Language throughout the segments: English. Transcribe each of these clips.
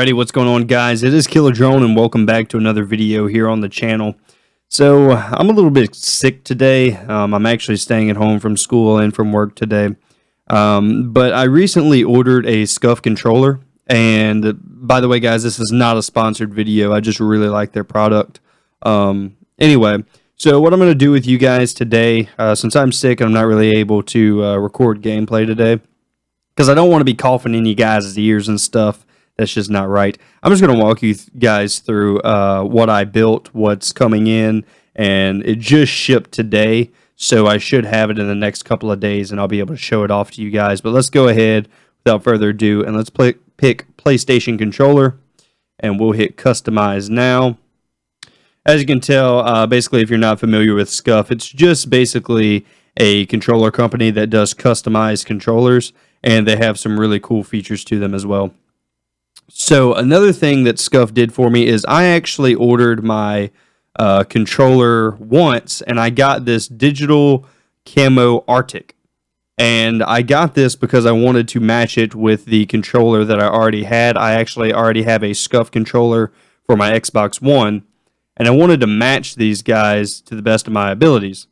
Alrighty, what's going on, guys? It is Killer Drone, and welcome back to another video here on the channel. So I'm a little bit sick today. I'm actually staying at home from school and from work today. But I recently ordered a Scuf controller, and by the way, guys, this is not a sponsored video. I just really like their product. Anyway, so what I'm going to do with you guys today, since I'm sick and I'm not really able to record gameplay today, because I don't want to be coughing in you guys' ears and stuff. That's just not right. I'm just going to walk you guys through what I built, what's coming in, and it just shipped today, so I should have it in the next couple of days, and I'll be able to show it off to you guys. But let's go ahead, without further ado, and let's pick PlayStation controller, and we'll hit Customize now. As you can tell, basically, if you're not familiar with Scuf, it's just basically a controller company that does customized controllers, and they have some really cool features to them as well. So another thing that Scuf did for me is I actually ordered my controller once, and I got this digital camo Arctic. And I got this because I wanted to match it with the controller that I already had. I actually already have a Scuf controller for my Xbox One, and I wanted to match these guys to the best of my abilities.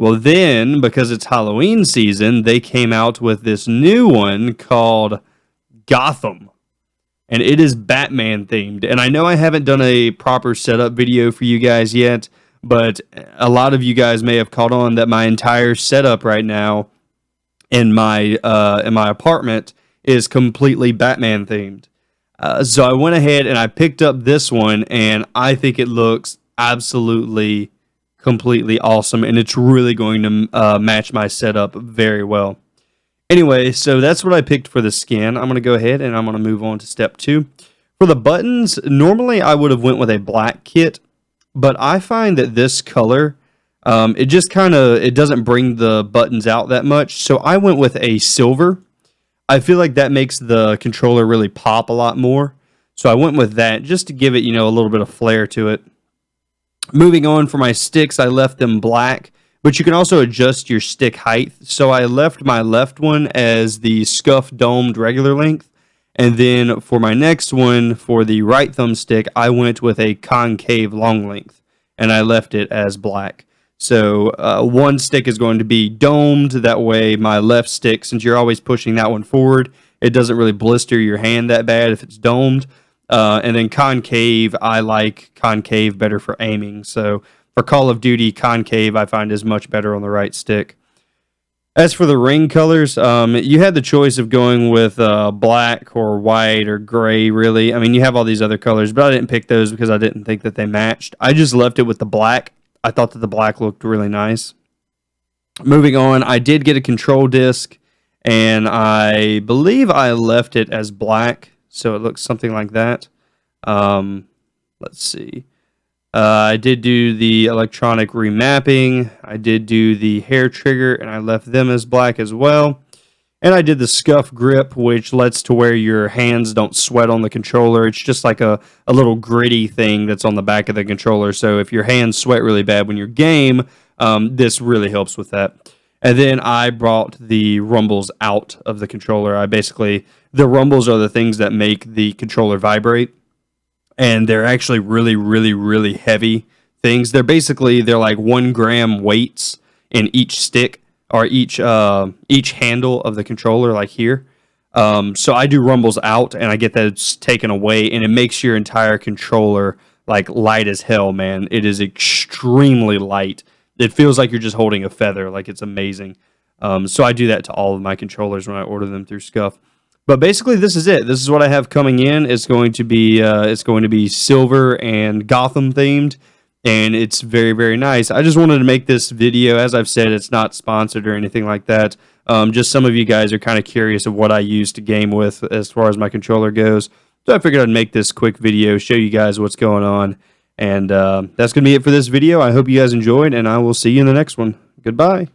Well, then, because it's Halloween season, they came out with this new one called Gotham. And it is Batman themed. And I know I haven't done a proper setup video for you guys yet, but a lot of you guys may have caught on that my entire setup right now in my apartment is completely Batman themed. So I went ahead and I picked up this one, and I think it looks absolutely completely awesome, and it's really going to match my setup very well. Anyway, so that's what I picked for the skin. I'm going to go ahead and I'm going to move on to step 2. For the buttons, normally I would have went with a black kit, but I find that this color, it just it doesn't bring the buttons out that much, so I went with a silver. I feel like that makes the controller really pop a lot more, so I went with that just to give it, a little bit of flair to it. Moving on, for my sticks, I left them black. But you can also adjust your stick height. So I left my left one as the Scuf domed regular length. And then for my next one, for the right thumbstick, I went with a concave long length. And I left it as black. So one stick is going to be domed. That way my left stick, since you're always pushing that one forward, it doesn't really blister your hand that bad if it's domed. And then concave, I like concave better for aiming. So for Call of Duty, concave I find is much better on the right stick. As for the ring colors, you had the choice of going with black or white or gray, really. I mean, you have all these other colors, but I didn't pick those because I didn't think that they matched. I just left it with the black. I thought that the black looked really nice. Moving on, I did get a control disc, and I believe I left it as black, so it looks something like that. Let's see. I did do the electronic remapping. I did do the hair trigger, and I left them as black as well. And I did the Scuf grip, which lets to where your hands don't sweat on the controller. It's just like a little gritty thing that's on the back of the controller. So if your hands sweat really bad when you game, this really helps with that. And then I brought the rumbles out of the controller. The rumbles are the things that make the controller vibrate. And they're actually really, really, really heavy things. They're like 1 gram weights in each stick, or each handle of the controller, like here. So I do rumbles out, and I get that taken away, and it makes your entire controller like light as hell, man. It is extremely light. It feels like you're just holding a feather. Like, it's amazing. So I do that to all of my controllers when I order them through Scuf. But basically, this is it. This is what I have coming in. It's going to be silver and Gotham themed, and it's very, very nice. I just wanted to make this video. As I've said, it's not sponsored or anything like that. Just some of you guys are kind of curious of what I use to game with as far as my controller goes. So I figured I'd make this quick video, show you guys what's going on. And that's going to be it for this video. I hope you guys enjoyed, and I will see you in the next one. Goodbye.